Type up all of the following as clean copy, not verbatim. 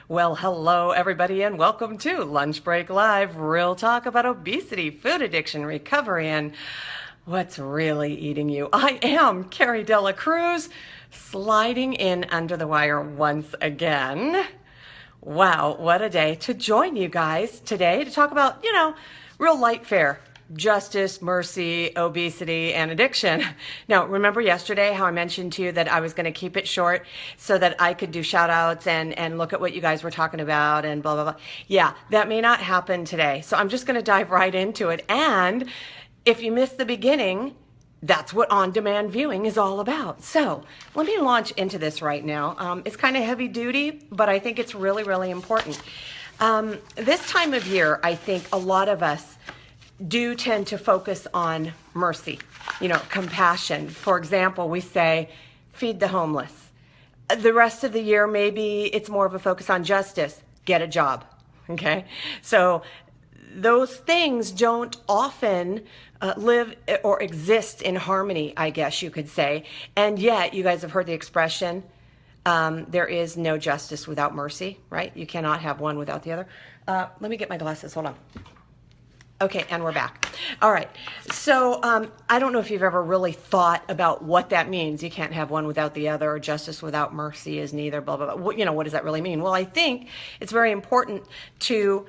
Well, hello everybody and welcome to Lunch Break Live, real talk about obesity, food addiction, recovery, and what's really eating you. I am Carrie Dela Cruz, sliding in under the wire once again. Wow, what a day to join you guys today to talk about, real light fare. Justice, mercy, obesity, and addiction. Now, remember yesterday how I mentioned to you that I was going to keep it short so that I could do shout outs and look at what you guys were talking about and blah, blah, blah. Yeah, that may not happen today. So I'm just going to dive right into it. And if you missed the beginning, that's what on-demand viewing is all about. So let me launch into this right now. It's kind of heavy duty, but I think it's really, really important. This time of year, I think a lot of us do tend to focus on mercy, compassion. For example, we say, feed the homeless. The rest of the year, maybe it's more of a focus on justice, get a job, okay? So those things don't often live or exist in harmony, I guess you could say. And yet, you guys have heard the expression, there is no justice without mercy, right? You cannot have one without the other. Let me get my glasses, hold on. Okay, and we're back. All right, so I don't know if you've ever really thought about what that means. You can't have one without the other, or justice without mercy is neither, blah, blah, blah. What does that really mean? Well, I think it's very important to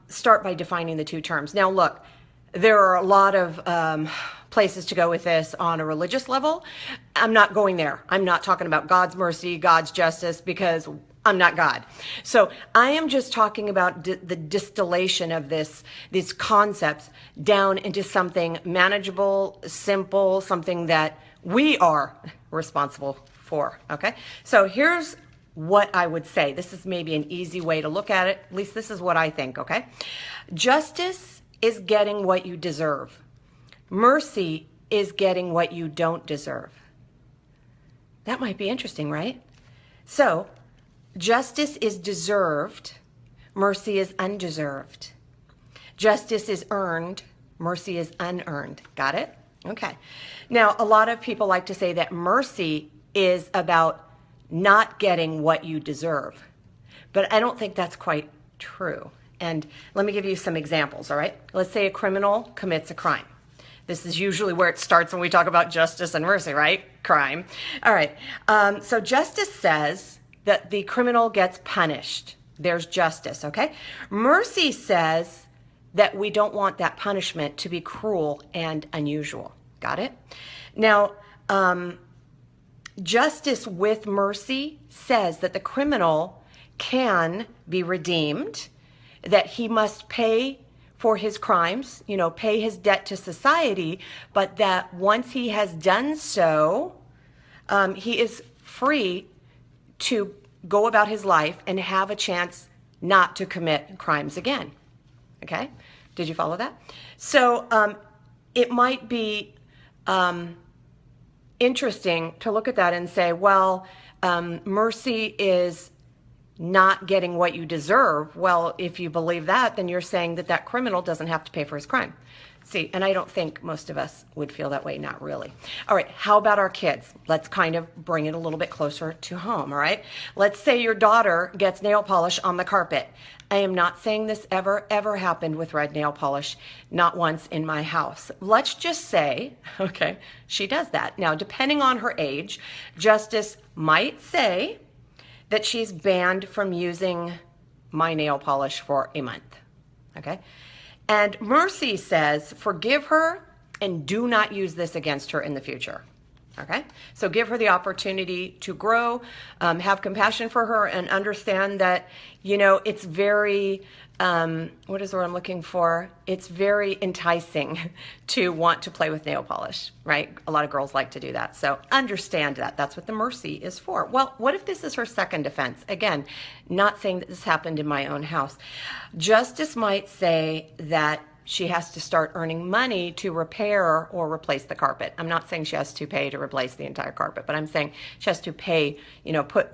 start by defining the two terms. Now, look, there are a lot of places to go with this on a religious level. I'm not going there. I'm not talking about God's mercy, God's justice, because I'm not God. So I am just talking about the distillation of these concepts down into something manageable, simple, something that we are responsible for, okay? So here's what I would say. This is maybe an easy way to look at it. At least this is what I think, okay? Justice is getting what you deserve. Mercy is getting what you don't deserve. That might be interesting, right? So justice is deserved, mercy is undeserved. Justice is earned, mercy is unearned. Got it? Okay. Now, a lot of people like to say that mercy is about not getting what you deserve, but I don't think that's quite true. And let me give you some examples, all right? Let's say a criminal commits a crime. This is usually where it starts when we talk about justice and mercy, right? Crime. All right. So justice says that the criminal gets punished. There's justice, okay? Mercy says that we don't want that punishment to be cruel and unusual. Got it? Now, justice with mercy says that the criminal can be redeemed, that he must pay for his crimes, pay his debt to society, but that once he has done so, he is free to go about his life and have a chance not to commit crimes again. Okay? Did you follow that? So it might be interesting to look at that and say, well, mercy is not getting what you deserve. Well, if you believe that, then you're saying that that criminal doesn't have to pay for his crime. See, and I don't think most of us would feel that way, not really. All right, how about our kids? Let's kind of bring it a little bit closer to home, all right? Let's say your daughter gets nail polish on the carpet. I am not saying this ever happened with red nail polish, not once in my house. Let's just say, okay, she does that. Now, depending on her age, justice might say that she's banned from using my nail polish for a month, okay? And mercy says, forgive her and do not use this against her in the future. Okay? So give her the opportunity to grow, have compassion for her, and understand that, it's very, what is the word I'm looking for? It's very enticing to want to play with nail polish, right? A lot of girls like to do that. So understand that. That's what the mercy is for. Well, what if this is her second offense? Again, not saying that this happened in my own house. Justice might say that she has to start earning money to repair or replace the carpet. I'm not saying she has to pay to replace the entire carpet, but I'm saying she has to pay,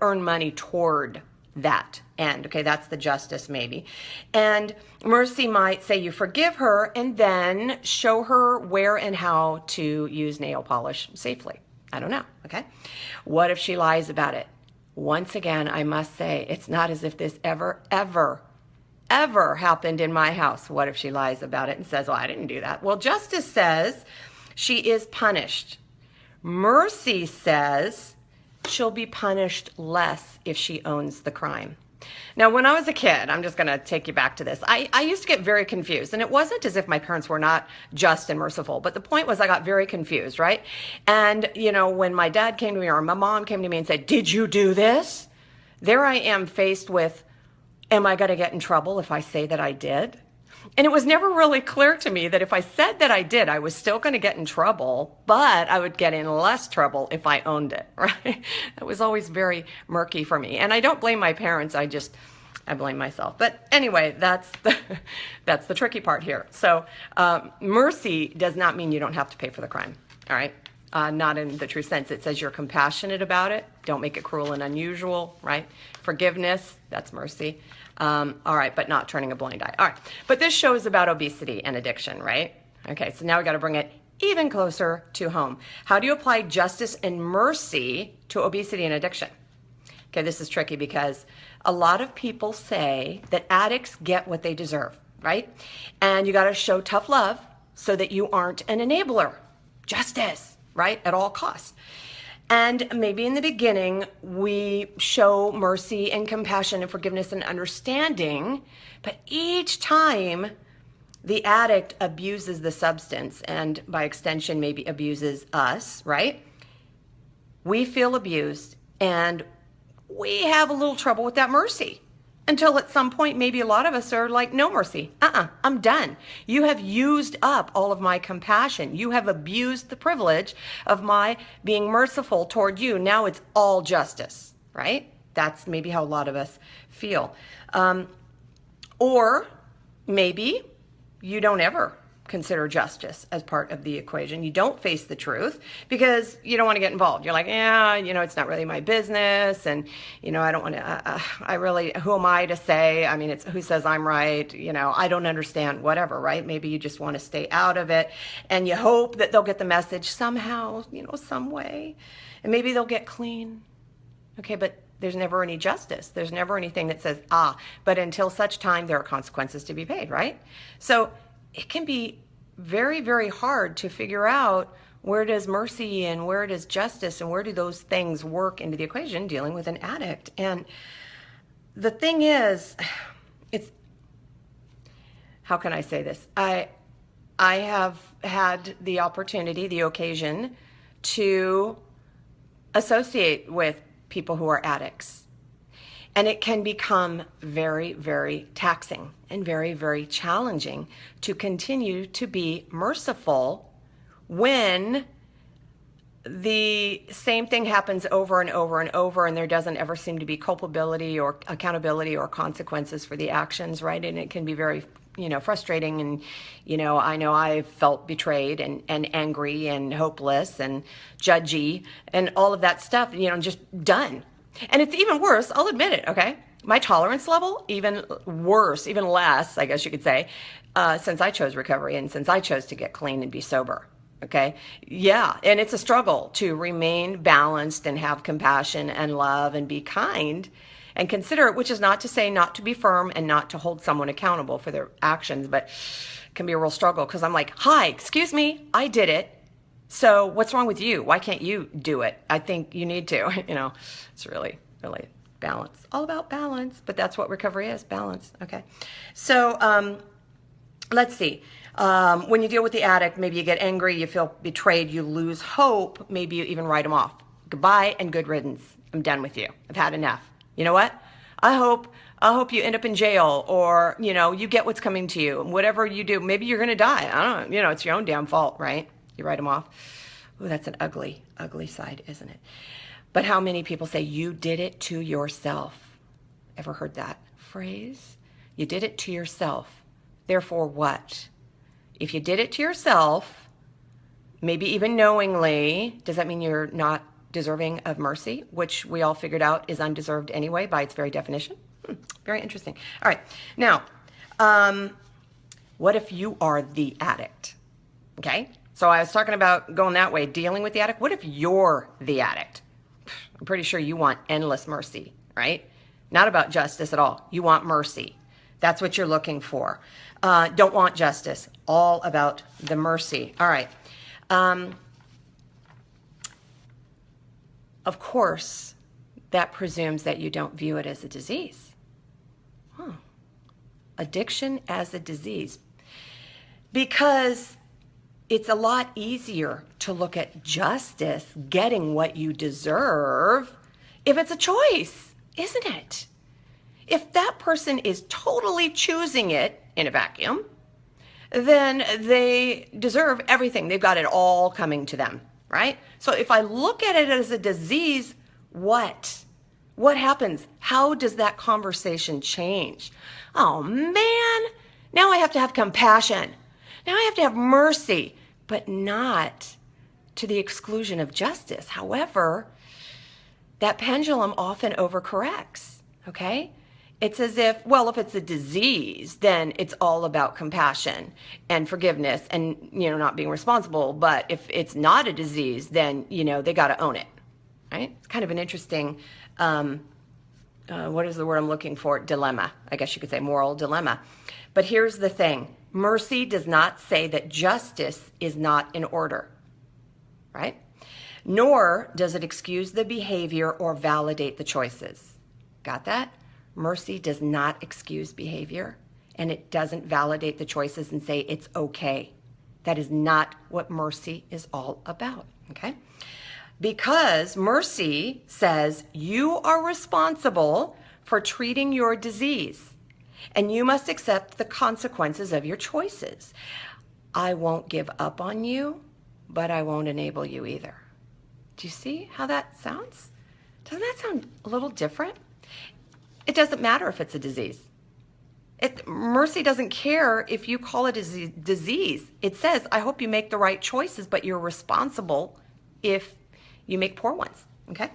earn money toward that end. Okay, that's the justice maybe. And mercy might say you forgive her and then show her where and how to use nail polish safely. I don't know, okay? What if she lies about it? Once again, I must say, it's not as if this ever happened in my house. What if she lies about it and says, well, I didn't do that? Well, justice says she is punished. Mercy says she'll be punished less if she owns the crime. Now, when I was a kid, I'm just going to take you back to this. I used to get very confused, and it wasn't as if my parents were not just and merciful, but the point was I got very confused, right? And, when my dad came to me or my mom came to me and said, did you do this? There I am faced with, am I going to get in trouble if I say that I did? And it was never really clear to me that if I said that I did, I was still going to get in trouble, but I would get in less trouble if I owned it, right? That was always very murky for me. And I don't blame my parents. I blame myself. But anyway, that's the tricky part here. So mercy does not mean you don't have to pay for the crime, all right? Not in the true sense. It says you're compassionate about it. Don't make it cruel and unusual, right? Forgiveness, that's mercy. All right, but not turning a blind eye. All right, but this show is about obesity and addiction, right? Okay, so now we got to bring it even closer to home. How do you apply justice and mercy to obesity and addiction? Okay, this is tricky because a lot of people say that addicts get what they deserve, right? And you got to show tough love so that you aren't an enabler. Justice, right? At all costs. And maybe in the beginning, we show mercy and compassion and forgiveness and understanding, but each time the addict abuses the substance and by extension maybe abuses us, right? We feel abused and we have a little trouble with that mercy until at some point, maybe a lot of us are like, no mercy. I'm done. You have used up all of my compassion. You have abused the privilege of my being merciful toward you. Now it's all justice, right? That's maybe how a lot of us feel. Or maybe you don't ever consider justice as part of the equation. You don't face the truth because you don't want to get involved. You're like, yeah, it's not really my business. And, I don't want to, who am I to say? I mean, it's who says I'm right? I don't understand, whatever, right? Maybe you just want to stay out of it and you hope that they'll get the message somehow, some way, and maybe they'll get clean. Okay, but there's never any justice. There's never anything that says, but until such time, there are consequences to be paid, right? So it can be very, very hard to figure out where does mercy and where does justice and where do those things work into the equation dealing with an addict. And the thing is, how can I say this? I have had the opportunity, the occasion to associate with people who are addicts. And it can become very, very taxing and very, very challenging to continue to be merciful when the same thing happens over and over and over and there doesn't ever seem to be culpability or accountability or consequences for the actions, right? And it can be very, frustrating. And, I know I felt betrayed and angry and hopeless and judgy and all of that stuff, just done. And it's even worse, I'll admit it, okay? My tolerance level, even worse, even less, I guess you could say, since I chose recovery and since I chose to get clean and be sober, okay? Yeah, and it's a struggle to remain balanced and have compassion and love and be kind and considerate, which is not to say not to be firm and not to hold someone accountable for their actions, but it can be a real struggle because I'm like, hi, excuse me, I did it. So what's wrong with you? Why can't you do it? I think you need to, it's really, really balance, all about balance, but that's what recovery is, balance. Okay. So, let's see. When you deal with the addict, maybe you get angry, you feel betrayed, you lose hope. Maybe you even write them off. Goodbye and good riddance. I'm done with you. I've had enough. You know what? I hope you end up in jail or, you get what's coming to you. Whatever you do, maybe you're going to die. I don't know. It's your own damn fault, right? You write them off. Ooh, that's an ugly, ugly side, isn't it? But how many people say you did it to yourself? Ever heard that phrase? You did it to yourself. Therefore what? If you did it to yourself, maybe even knowingly, does that mean you're not deserving of mercy, which we all figured out is undeserved anyway by its very definition? Very interesting. All right. Now, what if you are the addict? Okay. So I was talking about going that way, dealing with the addict. What if you're the addict? I'm pretty sure you want endless mercy, right? Not about justice at all. You want mercy. That's what you're looking for. Don't want justice. All about the mercy. All right. Of course, that presumes that you don't view it as a disease. Addiction as a disease. Because it's a lot easier to look at justice, getting what you deserve, if it's a choice, isn't it? If that person is totally choosing it in a vacuum, then they deserve everything. They've got it all coming to them, right? So if I look at it as a disease, what? What happens? How does that conversation change? Oh man, now I have to have compassion. Now I have to have mercy, but not to the exclusion of justice. However, that pendulum often overcorrects, okay? It's as if, well, if it's a disease, then it's all about compassion and forgiveness and, not being responsible. But if it's not a disease, then, they got to own it, right? It's kind of an interesting, what is the word I'm looking for? Dilemma. I guess you could say moral dilemma. But here's the thing. Mercy does not say that justice is not in order, right? Nor does it excuse the behavior or validate the choices. Got that? Mercy does not excuse behavior, and it doesn't validate the choices and say it's okay. That is not what mercy is all about, okay? Because mercy says you are responsible for treating your disease, and you must accept the consequences of your choices. I won't give up on you, but I won't enable you either. Do you see how that sounds? Doesn't that sound a little different? It doesn't matter if it's a disease. Mercy doesn't care if you call it a disease. It says, I hope you make the right choices, but you're responsible if you make poor ones, okay?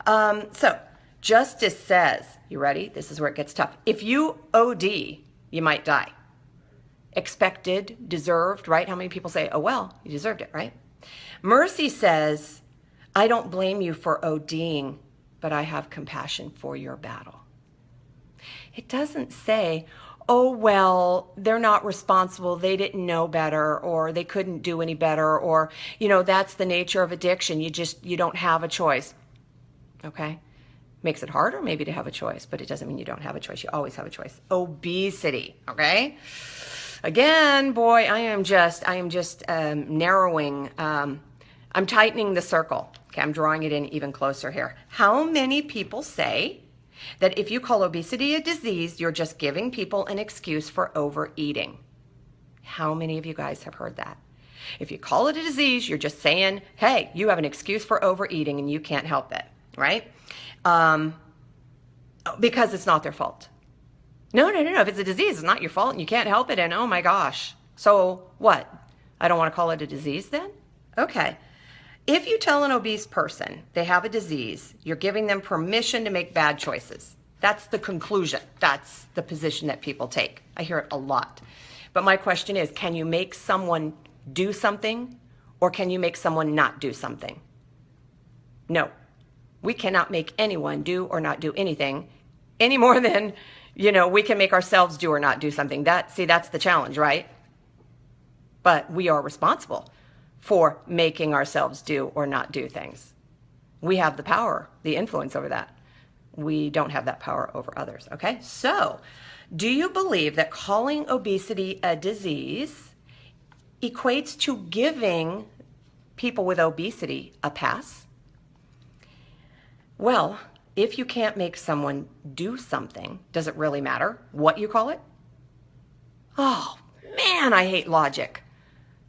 So justice says, you ready? This is where it gets tough. If you OD, you might die. Expected, deserved, right? How many people say, oh, well, you deserved it, right? Mercy says, I don't blame you for ODing, but I have compassion for your battle. It doesn't say, oh, well, they're not responsible, they didn't know better, or they couldn't do any better, or, that's the nature of addiction. You don't have a choice, okay? Makes it harder maybe to have a choice, but it doesn't mean you don't have a choice. You always have a choice. Obesity, okay? Again, boy, I am just narrowing, I'm tightening the circle. Okay, I'm drawing it in even closer here. How many people say that if you call obesity a disease, you're just giving people an excuse for overeating? How many of you guys have heard that? If you call it a disease, you're just saying, hey, you have an excuse for overeating and you can't help it, right? Because it's not their fault. No. If it's a disease, it's not your fault and you can't help it. And oh my gosh. So what? I don't want to call it a disease then? Okay. If you tell an obese person they have a disease, you're giving them permission to make bad choices. That's the conclusion. That's the position that people take. I hear it a lot. But my question is, can you make someone do something, or can you make someone not do something? No. We cannot make anyone do or not do anything any more than, we can make ourselves do or not do something. That's the challenge, right? But we are responsible for making ourselves do or not do things. We have the power, the influence over that. We don't have that power over others, okay? So, do you believe that calling obesity a disease equates to giving people with obesity a pass? Well, if you can't make someone do something, does it really matter what you call it? Oh, man, I hate logic.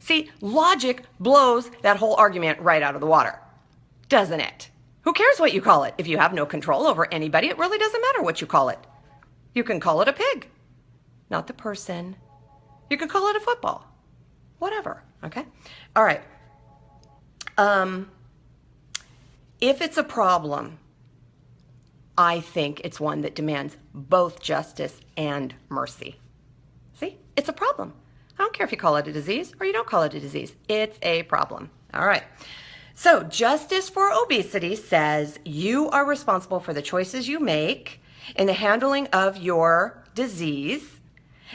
See, logic blows that whole argument right out of the water, doesn't it? Who cares what you call it? If you have no control over anybody, it really doesn't matter what you call it. You can call it a pig, not the person. You could call it a football, whatever, okay? All right. If it's a problem, I think it's one that demands both justice and mercy. See, it's a problem. I don't care if you call it a disease or you don't call it a disease. It's a problem. All right. So Justice for Obesity says you are responsible for the choices you make in the handling of your disease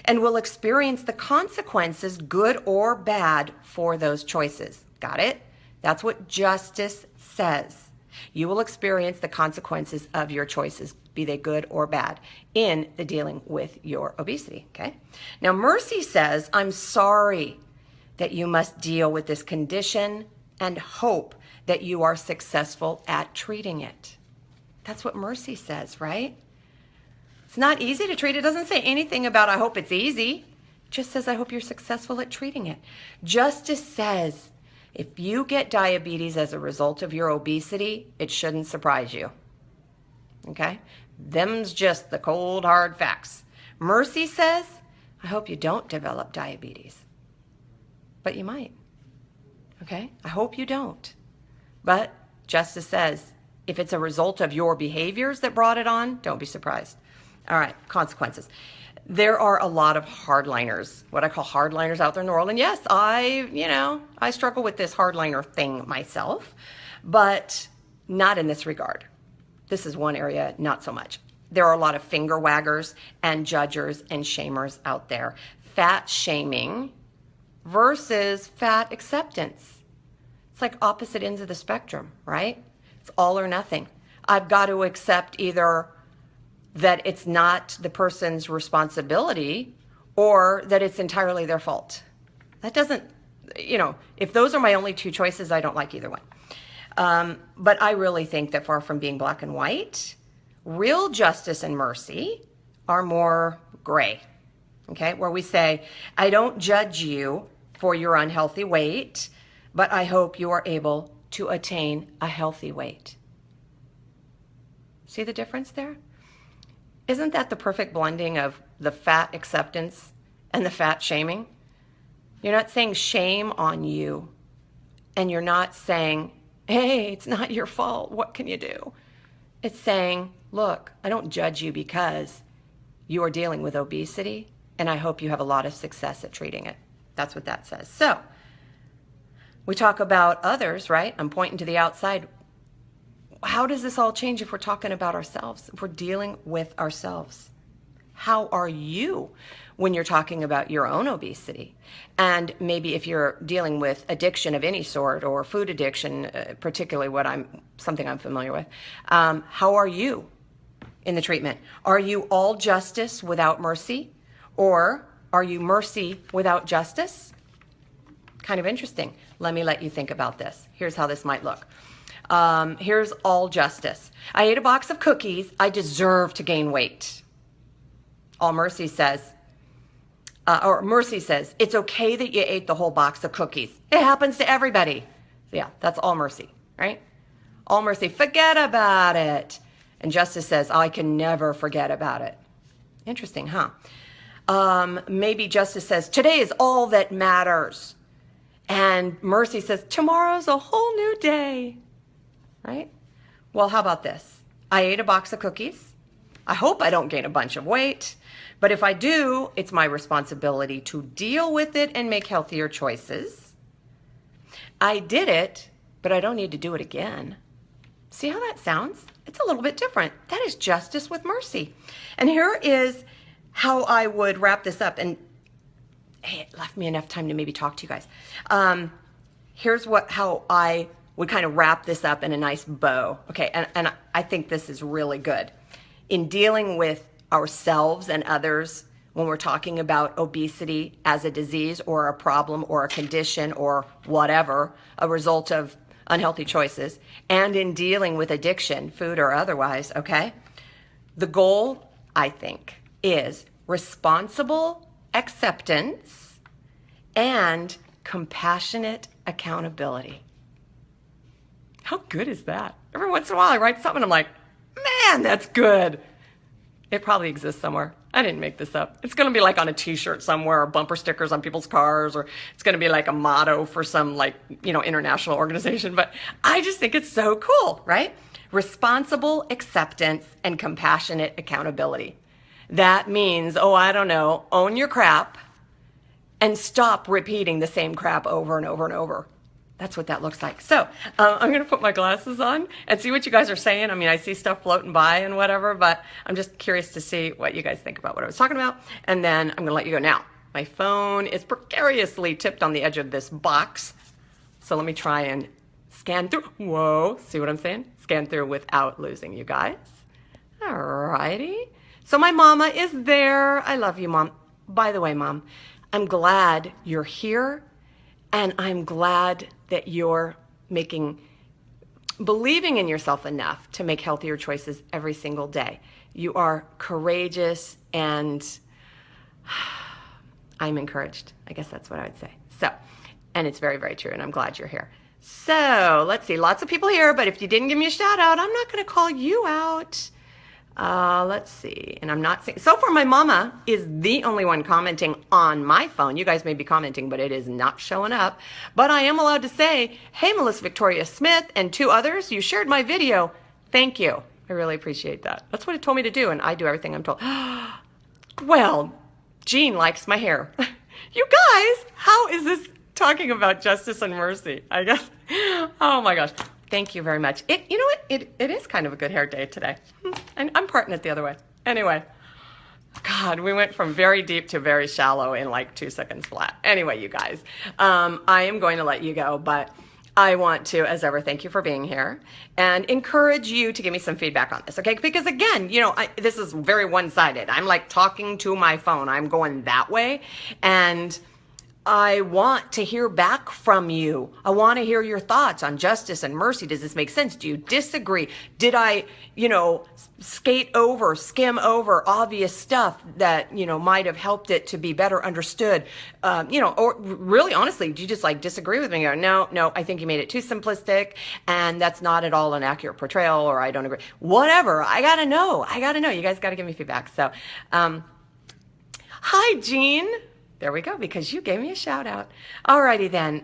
and will experience the consequences, good or bad, for those choices. Got it? That's what justice says. You will experience the consequences of your choices, be they good or bad, in the dealing with your obesity, okay? Now, mercy says, I'm sorry that you must deal with this condition and hope that you are successful at treating it. That's what mercy says, right? It's not easy to treat. It doesn't say anything about, I hope it's easy. It just says, I hope you're successful at treating it. Justice says, if you get diabetes as a result of your obesity, it shouldn't surprise you. Okay? Them's just the cold, hard facts. Mercy says, I hope you don't develop diabetes. But you might. Okay? I hope you don't. But justice says, if it's a result of your behaviors that brought it on, don't be surprised. All right, consequences. There are a lot of hardliners, what I call hardliners out there in the world. And yes, I struggle with this hardliner thing myself, but not in this regard. This is one area, not so much. There are a lot of finger waggers and judgers and shamers out there. Fat shaming versus fat acceptance. It's like opposite ends of the spectrum, right? It's all or nothing. I've got to accept either that it's not the person's responsibility or that it's entirely their fault. That doesn't, if those are my only two choices, I don't like either one. But I really think that far from being black and white, real justice and mercy are more gray, okay? Where we say, I don't judge you for your unhealthy weight, but I hope you are able to attain a healthy weight. See the difference there? Isn't that the perfect blending of the fat acceptance and the fat shaming? You're not saying shame on you, and you're not saying, hey, it's not your fault, what can you do? It's saying, look, I don't judge you because you are dealing with obesity, and I hope you have a lot of success at treating it. That's what that says. So, we talk about others, right? I'm pointing to the outside. How does this all change if we're talking about ourselves, if we're dealing with ourselves? How are you when you're talking about your own obesity? And maybe if you're dealing with addiction of any sort or food addiction, particularly something I'm familiar with, how are you in the treatment? Are you all justice without mercy? Or are you mercy without justice? Kind of interesting. Let me let you think about this. Here's how this might look. Here's all justice. I ate a box of cookies. I deserve to gain weight. All mercy says, mercy says, it's okay that you ate the whole box of cookies. It happens to everybody. So yeah, that's all mercy, right? All mercy, forget about it. And justice says, I can never forget about it. Interesting, huh? Maybe justice says, today is all that matters. And mercy says, tomorrow's a whole new day. Right? Well, how about this? I ate a box of cookies. I hope I don't gain a bunch of weight. But if I do, it's my responsibility to deal with it and make healthier choices. I did it, but I don't need to do it again. See how that sounds? It's a little bit different. That is justice with mercy. And here is how I would wrap this up. And hey, it left me enough time to maybe talk to you guys. Here's how I would kind of wrap this up in a nice bow. Okay, and I think this is really good. In dealing with ourselves and others when we're talking about obesity as a disease or a problem or a condition or whatever, a result of unhealthy choices, and in dealing with addiction, food or otherwise, okay? The goal, I think, is responsible acceptance and compassionate accountability. How good is that? Every once in a while I write something and I'm like, man, that's good. It probably exists somewhere. I didn't make this up. It's going to be like on a t-shirt somewhere or bumper stickers on people's cars, or it's going to be like a motto for some international organization. But I just think it's so cool, right? Responsible acceptance and compassionate accountability. That means, own your crap and stop repeating the same crap over and over and over. That's what that looks like. So I'm going to put my glasses on and see what you guys are saying. I mean, I see stuff floating by and whatever, but I'm just curious to see what you guys think about what I was talking about. And then I'm going to let you go now. My phone is precariously tipped on the edge of this box. So let me try and scan through. Whoa, see what I'm saying? Scan through without losing you guys. All righty. So my mama is there. I love you, Mom. By the way, Mom, I'm glad you're here. And I'm glad that you're believing in yourself enough to make healthier choices every single day. You are courageous, and I'm encouraged. I guess that's what I would say. So, and it's very, very true, and I'm glad you're here. So, let's see, lots of people here, but if you didn't give me a shout out, I'm not going to call you out. Let's see, and I'm not seeing, so far my mama is the only one commenting on my phone. You guys may be commenting, but it is not showing up. But I am allowed to say, hey, Melissa Victoria Smith and 2 others, you shared my video. Thank you. I really appreciate that. That's what it told me to do, and I do everything I'm told. Well, Jean likes my hair. You guys, how is this talking about justice and mercy? I guess, oh my gosh. Thank you very much. You know what? It is kind of a good hair day today. And I'm parting it the other way. Anyway, God, we went from very deep to very shallow in like 2 seconds flat. Anyway, you guys, I am going to let you go, but I want to, as ever, thank you for being here and encourage you to give me some feedback on this, okay? Because again, you know, this is very one-sided. I'm like talking to my phone. I'm going that way, and I want to hear back from you. I want to hear your thoughts on justice and mercy. Does this make sense? Do you disagree? Did I, skim over obvious stuff that, might have helped it to be better understood? Or really honestly, do you just like disagree with me? Or no, I think you made it too simplistic and that's not at all an accurate portrayal, or I don't agree. Whatever. I got to know. You guys got to give me feedback. So, hi, Jean. There we go, because you gave me a shout out. Alrighty then,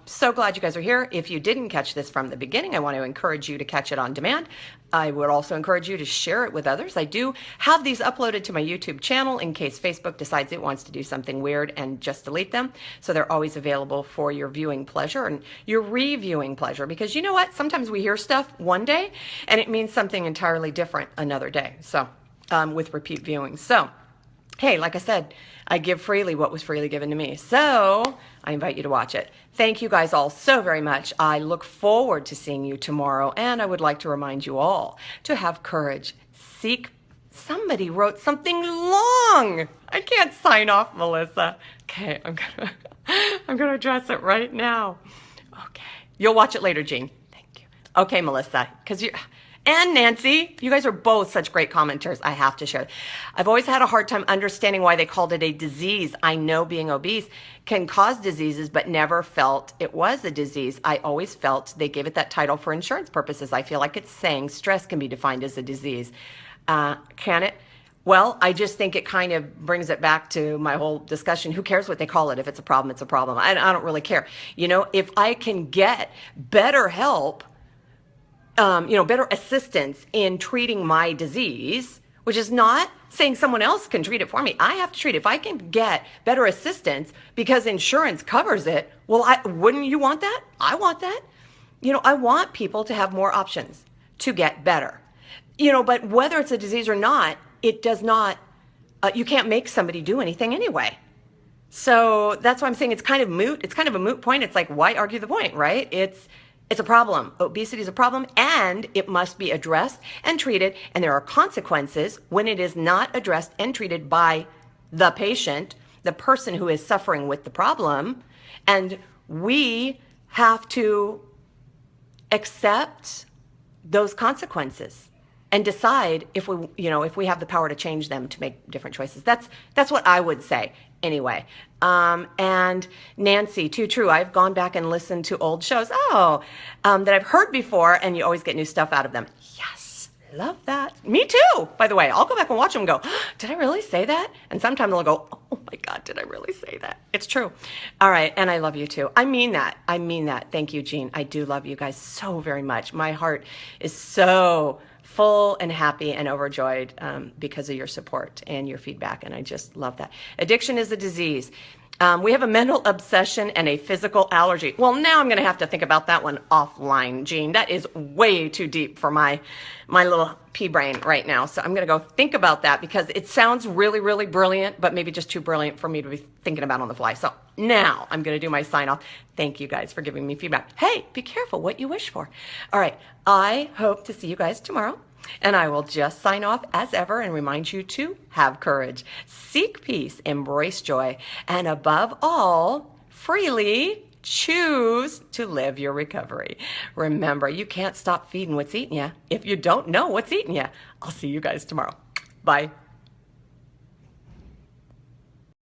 so glad you guys are here. If you didn't catch this from the beginning, I want to encourage you to catch it on demand. I would also encourage you to share it with others. I do have these uploaded to my YouTube channel in case Facebook decides it wants to do something weird and just delete them. So they're always available for your viewing pleasure and your reviewing pleasure, because you know what? Sometimes we hear stuff one day and it means something entirely different another day. So with repeat viewing. So hey, like I said, I give freely what was freely given to me. So I invite you to watch it. Thank you guys all so very much. I look forward to seeing you tomorrow. And I would like to remind you all to have courage. Somebody wrote something long. I can't sign off, Melissa. Okay, I'm gonna address it right now. Okay. You'll watch it later, Jean. Thank you. Okay, Melissa, because you... And Nancy, you guys are both such great commenters. I have to share. I've always had a hard time understanding why they called it a disease. I know being obese can cause diseases, but never felt it was a disease. I always felt they gave it that title for insurance purposes. I feel like it's saying stress can be defined as a disease. Can it? Well, I just think it kind of brings it back to my whole discussion. Who cares what they call it? If it's a problem, it's a problem. I don't really care. If I can get better help, better assistance in treating my disease, which is not saying someone else can treat it for me. I have to treat it. If I can get better assistance because insurance covers it, well, wouldn't you want that? I want that. I want people to have more options to get better. But whether it's a disease or not, it does not, you can't make somebody do anything anyway. So that's why I'm saying it's kind of moot. It's kind of a moot point. It's like, why argue the point, right? It's a problem. Obesity is a problem, and it must be addressed and treated. And there are consequences when it is not addressed and treated by the patient, the person who is suffering with the problem. And we have to accept those consequences and decide if we have the power to change them, to make different choices. That's what I would say anyway. And Nancy, too true. I've gone back and listened to old shows, that I've heard before, and you always get new stuff out of them. Yes, love that. Me too, by the way. I'll go back and watch them and go, did I really say that? And sometimes I'll go, oh my God, did I really say that? It's true. All right, and I love you too. I mean that. Thank you, Jean. I do love you guys so very much. My heart is so full and happy and overjoyed because of your support and your feedback, and I just love that. Addiction is a disease. We have a mental obsession and a physical allergy. Well, now I'm going to have to think about that one offline, Jean. That is way too deep for my little pea brain right now. So I'm going to go think about that because it sounds really, really brilliant, but maybe just too brilliant for me to be thinking about on the fly. So now I'm going to do my sign off. Thank you guys for giving me feedback. Hey, be careful what you wish for. All right. I hope to see you guys tomorrow. And I will just sign off as ever and remind you to have courage, seek peace, embrace joy, and above all, freely choose to live your recovery. Remember, you can't stop feeding what's eating you if you don't know what's eating you. I'll see you guys tomorrow. Bye.